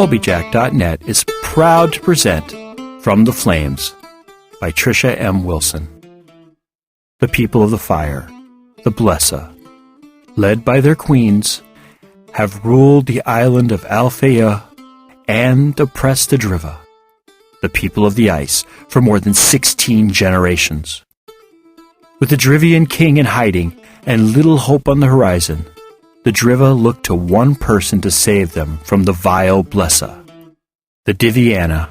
Colbyjack.net is proud to present From the Flames by Trisha M. Wilson. The people of the fire, the Blesa, led by their queens, have ruled the island of Alfeyju and oppressed the Driva, the people of the ice, for more than 16 generations. With the Drivian King in hiding and little hope on the horizon, the Driva looked to one person to save them from the vile Blesa, the Diviana.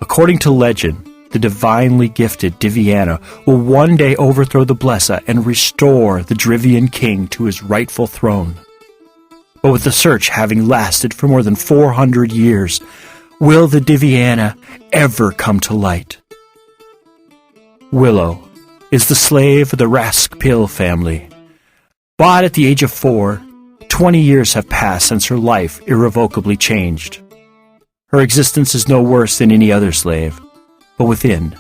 According to legend, the divinely gifted Diviana will one day overthrow the Blesa and restore the Drivian King to his rightful throne. But with the search having lasted for more than 400 years, will the Diviana ever come to light? Willow is the slave of the Raskpil family. Bought at the age of 4, 20 years have passed since her life irrevocably changed. Her existence is no worse than any other slave, but within,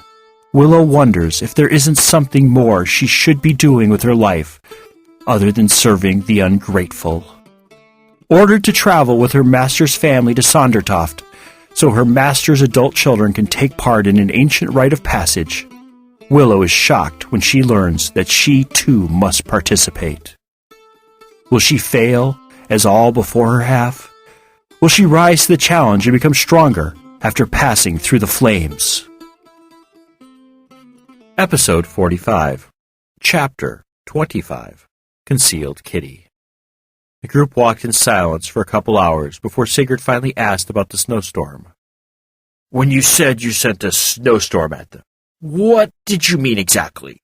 Willow wonders if there isn't something more she should be doing with her life other than serving the ungrateful. Ordered to travel with her master's family to Sondertoft, so her master's adult children can take part in an ancient rite of passage, Willow is shocked when she learns that she too must participate. Will she fail, as all before her have? Will she rise to the challenge and become stronger after passing through the flames? Episode 45, Chapter 25, Concealed Kitty. The group walked in silence for a couple hours before Sigurd finally asked about the snowstorm. "When you said you sent a snowstorm at them, what did you mean exactly?"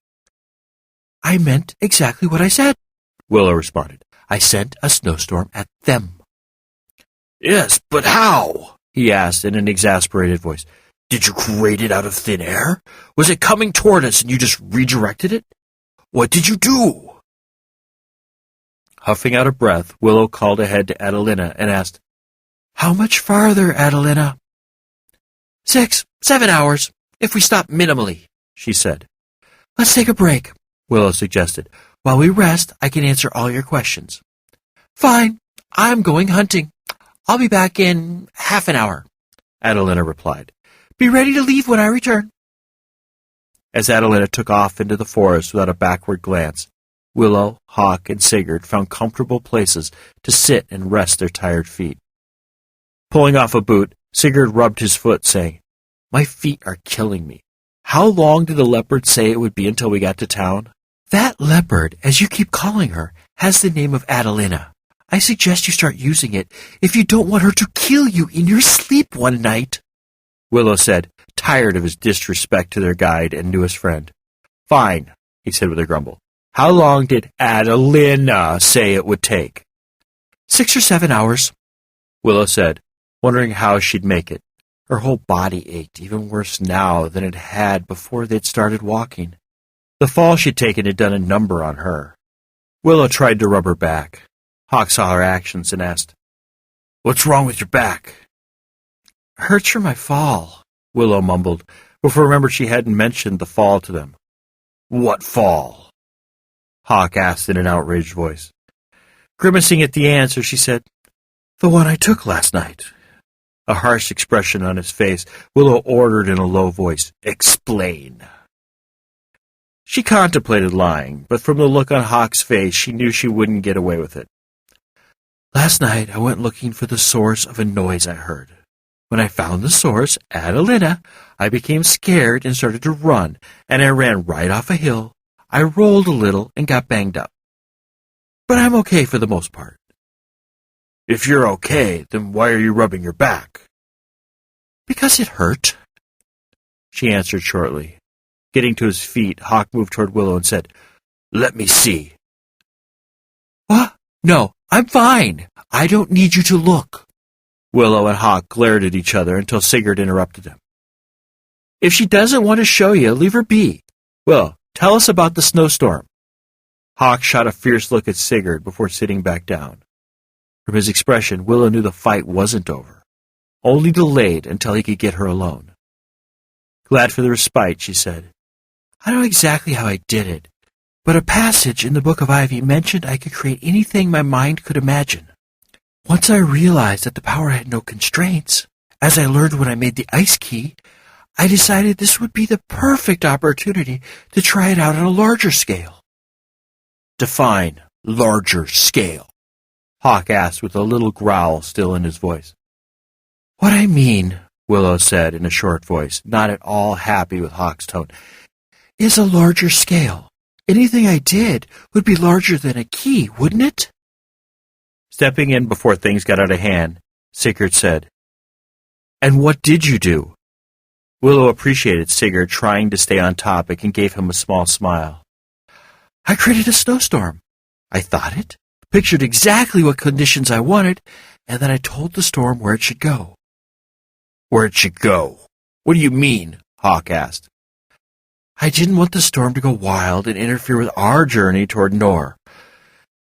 "I meant exactly what I said," Willow responded. "I sent a snowstorm at them." "Yes, but how?" he asked in an exasperated voice. "Did you create it out of thin air? Was it coming toward us and you just redirected it? What did you do?" Huffing out a breath, Willow called ahead to Adelina and asked, "How much farther, Adelina?" 6, 7 hours, if we stop minimally," she said. "Let's take a break," Willow suggested. "While we rest, I can answer all your questions." "Fine, I'm going hunting. I'll be back in half an hour," Adelina replied. "Be ready to leave when I return." As Adelina took off into the forest without a backward glance, Willow, Hawk, and Sigurd found comfortable places to sit and rest their tired feet. Pulling off a boot, Sigurd rubbed his foot, saying, "My feet are killing me. How long did the leopard say it would be until we got to town?" "That leopard, as you keep calling her, has the name of Adelina. I suggest you start using it if you don't want her to kill you in your sleep one night," Willow said, tired of his disrespect to their guide and newest friend. "Fine," he said with a grumble. "How long did Adelina say it would take?" 6 or 7 hours, Willow said, wondering how she'd make it. Her whole body ached, even worse now than it had before they'd started walking. The fall she'd taken had done a number on her. Willow tried to rub her back. Hawk saw her actions and asked, "What's wrong with your back?" "Hurts from my fall," Willow mumbled, before remembered she hadn't mentioned the fall to them. "What fall?" Hawk asked in an outraged voice. Grimacing at the answer, she said, "The one I took last night." A harsh expression on his face, Willow ordered in a low voice, "Explain." She contemplated lying, but from the look on Hawk's face, she knew she wouldn't get away with it. "Last night I went looking for the source of a noise I heard. When I found the source, Adelina, I became scared and started to run, and I ran right off a hill. I rolled a little and got banged up. But I'm okay for the most part." "If you're okay, then why are you rubbing your back?" "Because it hurt," she answered shortly. Getting to his feet, Hawk moved toward Willow and said, "Let me see." "What? No, I'm fine. I don't need you to look." Willow and Hawk glared at each other until Sigurd interrupted them. "If she doesn't want to show you, leave her be. Well, tell us about the snowstorm." Hawk shot a fierce look at Sigurd before sitting back down. From his expression, Willow knew the fight wasn't over, only delayed until he could get her alone. Glad for the respite, she said, "I don't know exactly how I did it, but a passage in the Book of Ivy mentioned I could create anything my mind could imagine. Once I realized that the power had no constraints, as I learned when I made the ice key, I decided this would be the perfect opportunity to try it out on a larger scale. Define larger scale, Hawk asked with a little growl still in his voice. What I mean, Willow said in a short voice, not at all happy with Hawk's tone, is a larger scale. Anything I did would be larger than a key, wouldn't it? Stepping in before things got out of hand, Sigurd said, And what did you do? Willow appreciated Sigurd trying to stay on topic and gave him a small smile. I created a snowstorm. I thought it, pictured exactly what conditions I wanted, and then I told the storm where it should go. Where it should go? What do you mean? Hawk asked. I didn't want the storm to go wild and interfere with our journey toward Nor.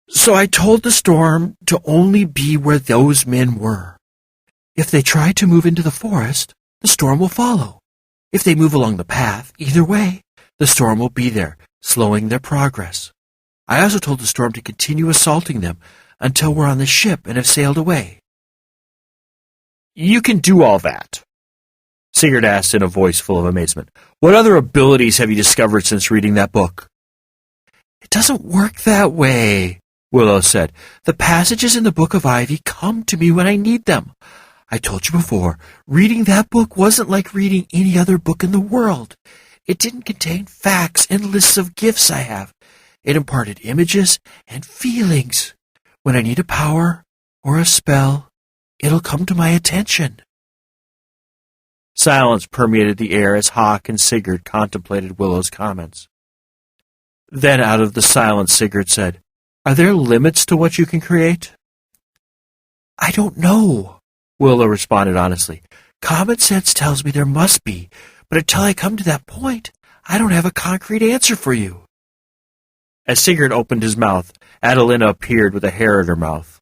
So I told the storm to only be where those men were. If they try to move into the forest, the storm will follow. If they move along the path, either way, the storm will be there, slowing their progress. I also told the storm to continue assaulting them until we're on the ship and have sailed away. You can do all that, Sigurd asked in a voice full of amazement. What other abilities have you discovered since reading that book? It doesn't work that way, Willow said. The passages in the Book of Ivy come to me when I need them. I told you before, reading that book wasn't like reading any other book in the world. It didn't contain facts and lists of gifts I have. It imparted images and feelings. When I need a power or a spell, it'll come to my attention. Silence permeated the air as Hawk and Sigurd contemplated Willow's comments. Then out of the silence, Sigurd said, Are there limits to what you can create? I don't know, Willow responded honestly. Common sense tells me there must be, but until I come to that point, I don't have a concrete answer for you. As Sigurd opened his mouth, Adelina appeared with a hair in her mouth.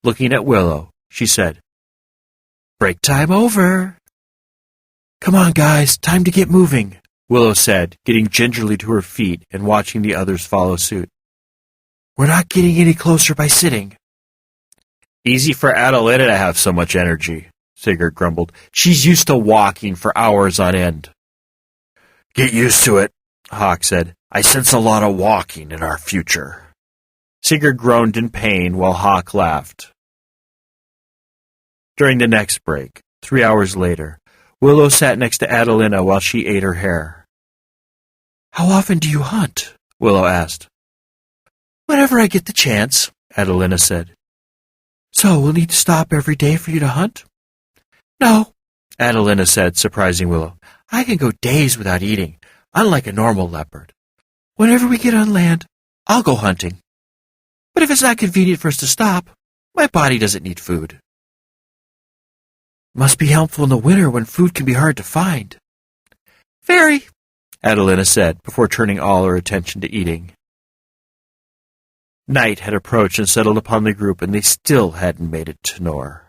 Looking at Willow, she said, Break time over. Come on, guys, time to get moving, Willow said, getting gingerly to her feet and watching the others follow suit. We're not getting any closer by sitting. Easy for Adelina to have so much energy, Sigurd grumbled. She's used to walking for hours on end. Get used to it, Hawk said. I sense a lot of walking in our future. Sigurd groaned in pain while Hawk laughed. During the next break, 3 hours later, Willow sat next to Adelina while she ate her hair. How often do you hunt? Willow asked. Whenever I get the chance, Adelina said. So we'll need to stop every day for you to hunt? No, Adelina said, surprising Willow. I can go days without eating, unlike a normal leopard. Whenever we get on land, I'll go hunting. But if it's not convenient for us to stop, my body doesn't need food. Must be helpful in the winter when food can be hard to find. Very, Adelina said, before turning all her attention to eating. Night had approached and settled upon the group, and they still hadn't made it to Nor.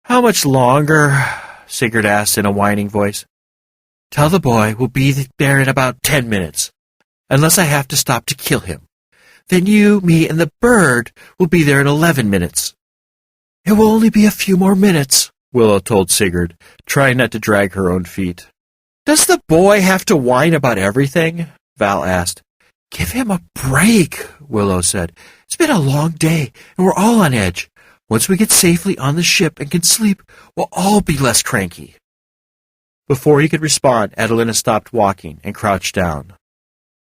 How much longer? Sigurd asked in a whining voice. Tell the boy we'll be there in about 10 minutes, unless I have to stop to kill him. Then you, me, and the bird will be there in 11 minutes. It will only be a few more minutes, Willow told Sigurd, trying not to drag her own feet. Does the boy have to whine about everything? Val asked. Give him a break, Willow said. It's been a long day, and we're all on edge. Once we get safely on the ship and can sleep, we'll all be less cranky. Before he could respond, Adelina stopped walking and crouched down.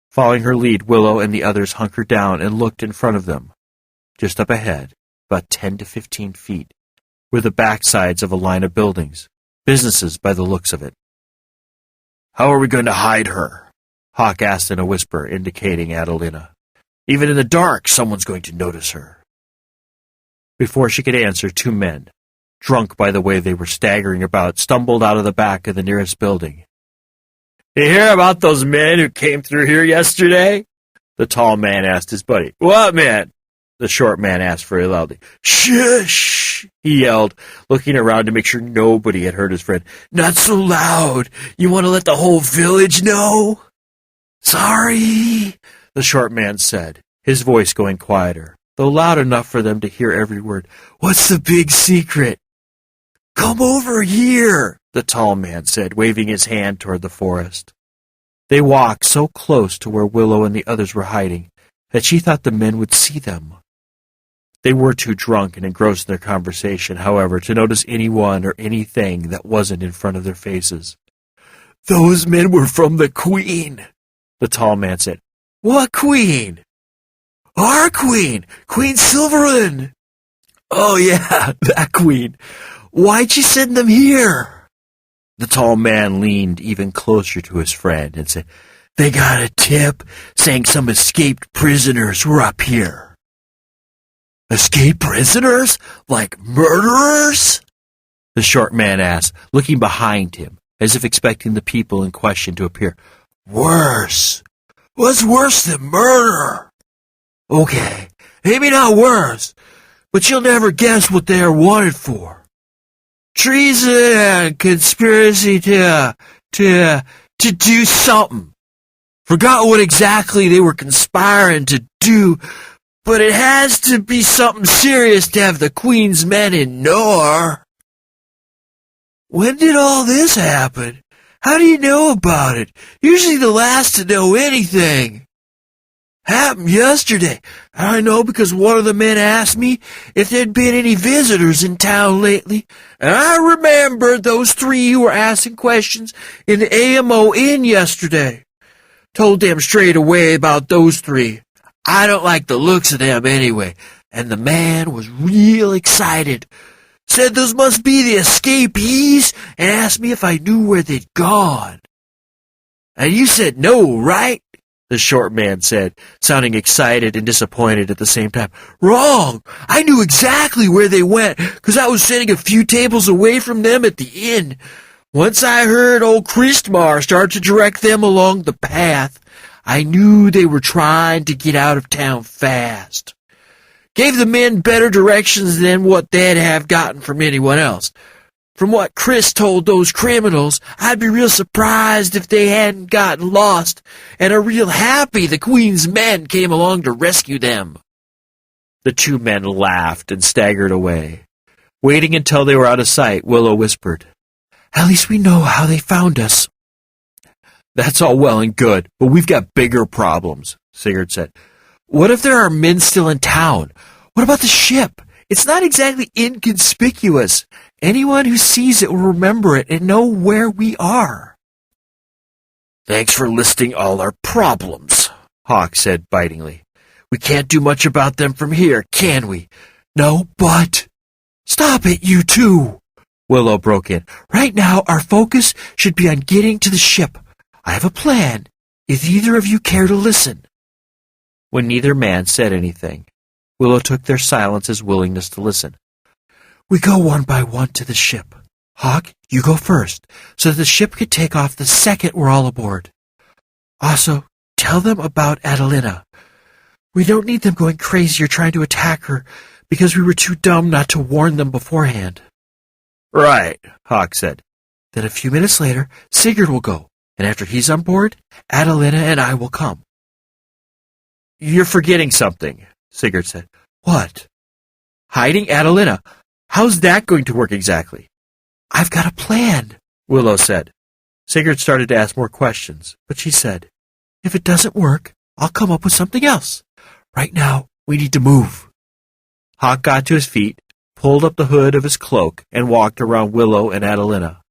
Following her lead, Willow and the others hunkered down and looked in front of them. Just up ahead, about 10 to 15 feet, were the backsides of a line of buildings, businesses by the looks of it. How are we going to hide her? Hawk asked in a whisper, indicating Adelina. Even in the dark, someone's going to notice her. Before she could answer, 2 men, drunk by the way they were staggering about, stumbled out of the back of the nearest building. You hear about those men who came through here yesterday? The tall man asked his buddy. What man? The short man asked very loudly. Shush! He yelled, looking around to make sure nobody had heard his friend. Not so loud! You want to let the whole village know? Sorry, the short man said, his voice going quieter. though loud enough for them to hear every word. "What's the big secret?" "Come over here," the tall man said, waving his hand toward the forest. They walked so close to where Willow and the others were hiding that she thought the men would see them. They were too drunk and engrossed in their conversation, however, to notice anyone or anything that wasn't in front of their faces. "Those men were from the Queen," the tall man said. "What Queen?" "Our Queen, Queen Silverland." "Oh yeah, that Queen. Why'd you send them here?" The tall man leaned even closer to his friend and said, "They got a tip saying some escaped prisoners were up here." "Escaped prisoners? Like murderers?" the short man asked, looking behind him, as if expecting the people in question to appear. "Worse. What's worse than murder?" "Okay, maybe not worse, but you'll never guess what they are wanted for. Treason and conspiracy to do something. Forgot what exactly they were conspiring to do, but it has to be something serious to have the Queen's men in Nor." "When did all this happen? How do you know about it? Usually the last to know anything." "Happened yesterday. I know because one of the men asked me if there'd been any visitors in town lately, and I remembered those three who were asking questions in the AMO Inn yesterday. Told them straight away about those three. I don't like the looks of them anyway, and the man was real excited. Said those must be the escapees and asked me if I knew where they'd gone." "And you said no, right?" the short man said, sounding excited and disappointed at the same time. "Wrong! I knew exactly where they went, 'cause I was sitting a few tables away from them at the inn. Once I heard old Christmar start to direct them along the path, I knew they were trying to get out of town fast. Gave the men better directions than what they'd have gotten from anyone else. From what Chris told those criminals, I'd be real surprised if they hadn't gotten lost, and are real happy the Queen's men came along to rescue them." The two men laughed and staggered away. Waiting until they were out of sight, Willow whispered, "At least we know how they found us." "That's all well and good, but we've got bigger problems," Sigurd said. "What if there are men still in town? What about the ship? It's not exactly inconspicuous. Anyone who sees it will remember it and know where we are." "Thanks for listing all our problems," Hawk said bitingly. "We can't do much about them from here, can we?" "No, but—" "Stop it, you two!" Willow broke in. "Right now, our focus should be on getting to the ship. I have a plan, if either of you care to listen." When neither man said anything, Willow took their silence as willingness to listen. "We go one by one to the ship. Hawk, you go first, so that the ship can take off the second we're all aboard. Also, tell them about Adelina. We don't need them going crazy or trying to attack her, because we were too dumb not to warn them beforehand." "Right," Hawk said. "Then a few minutes later, Sigurd will go, and after he's on board, Adelina and I will come." "You're forgetting something," Sigurd said. "What?" "Hiding Adelina. How's that going to work exactly?" "I've got a plan," Willow said. Sigurd started to ask more questions, but she said, "If it doesn't work, I'll come up with something else. Right now, we need to move." Hawk got to his feet, pulled up the hood of his cloak, and walked around Willow and Adelina.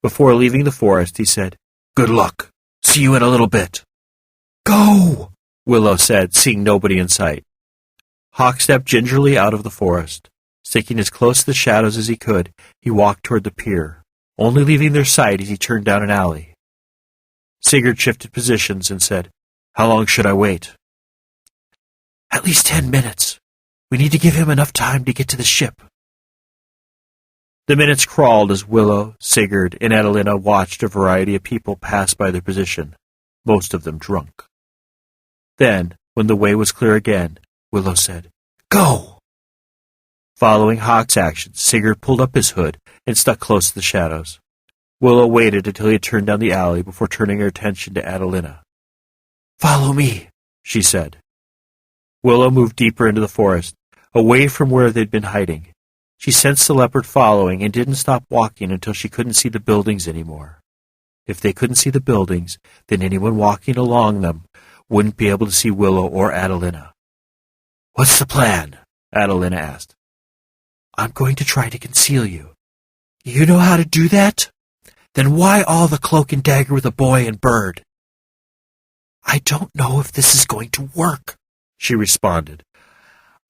Before leaving the forest, he said, "Good luck. See you in a little bit." "Go," Willow said, seeing nobody in sight. Hawk stepped gingerly out of the forest. Sticking as close to the shadows as he could, he walked toward the pier, only leaving their sight as he turned down an alley. Sigurd shifted positions and said, "How long should I wait?" "At least 10 minutes. We need to give him enough time to get to the ship." The minutes crawled as Willow, Sigurd, and Adelina watched a variety of people pass by their position, most of them drunk. Then, when the way was clear again, Willow said, "Go!" Following Hawk's actions, Sigurd pulled up his hood and stuck close to the shadows. Willow waited until he had turned down the alley before turning her attention to Adelina. "Follow me," she said. Willow moved deeper into the forest, away from where they'd been hiding. She sensed the leopard following and didn't stop walking until she couldn't see the buildings anymore. If they couldn't see the buildings, then anyone walking along them wouldn't be able to see Willow or Adelina. "What's the plan?" Adelina asked. "I'm going to try to conceal you." "You know how to do that? Then why all the cloak and dagger with a boy and bird?" "I don't know if this is going to work," she responded.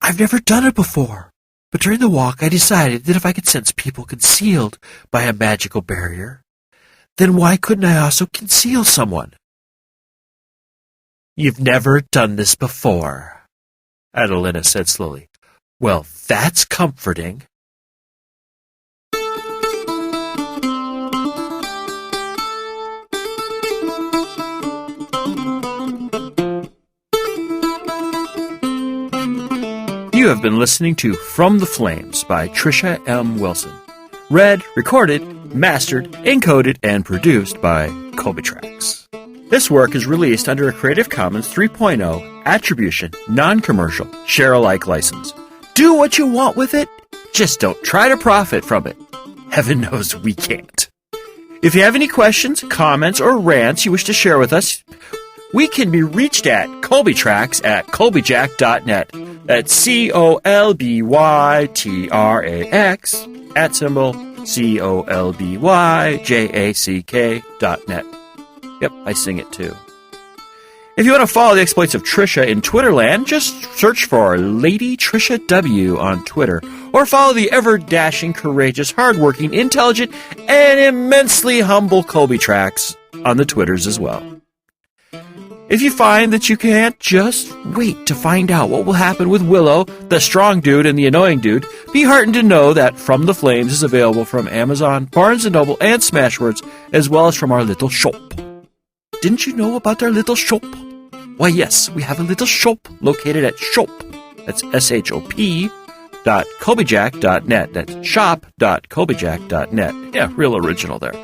"I've never done it before, but during the walk I decided that if I could sense people concealed by a magical barrier, then why couldn't I also conceal someone?" "You've never done this before," Adelina said slowly. "Well, that's comforting." You have been listening to From the Flames by Trisha M. Wilson. Read, recorded, mastered, encoded, and produced by Colbyjack.net. This work is released under a Creative Commons 3.0 Attribution, Non-Commercial, Share-alike license. Do what you want with it, just don't try to profit from it. Heaven knows we can't. If you have any questions, comments, or rants you wish to share with us, we can be reached at Colbyjack.net. That's COLBYTRAX @COLBYJACK.net. Yep, I sing it too. If you want to follow the exploits of Trisha in Twitterland, just search for Lady Trisha W on Twitter, or follow the ever-dashing, courageous, hardworking, intelligent, and immensely humble Colbyjack on the Twitters as well. If you find that you can't just wait to find out what will happen with Willow, the strong dude and the annoying dude, be heartened to know that From the Flames is available from Amazon, Barnes & Noble, and Smashwords, as well as from our little shop. Didn't you know about our little shop? Why, yes, we have a little shop located at shop. That's shop.colbyjack.net. That's shop.colbyjack.net. Yeah, real original there.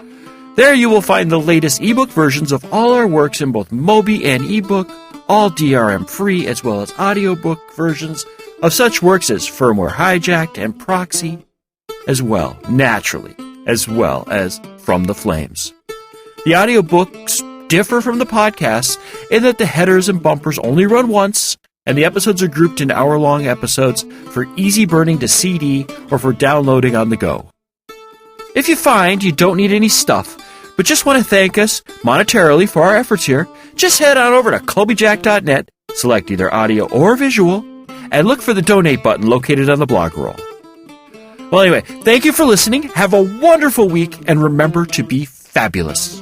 There you will find the latest ebook versions of all our works in both Mobi and ebook, all DRM-free, as well as audiobook versions of such works as Firmware Hijacked and Proxy, as well, naturally, as well as From the Flames. The audiobooks differ from the podcasts in that the headers and bumpers only run once, and the episodes are grouped into hour-long episodes for easy burning to CD or for downloading on the go. If you find you don't need any stuff, but just want to thank us monetarily for our efforts here, just head on over to Colbyjack.net, select either audio or visual, and look for the donate button located on the blog roll. Well, anyway, thank you for listening, have a wonderful week, and remember to be fabulous.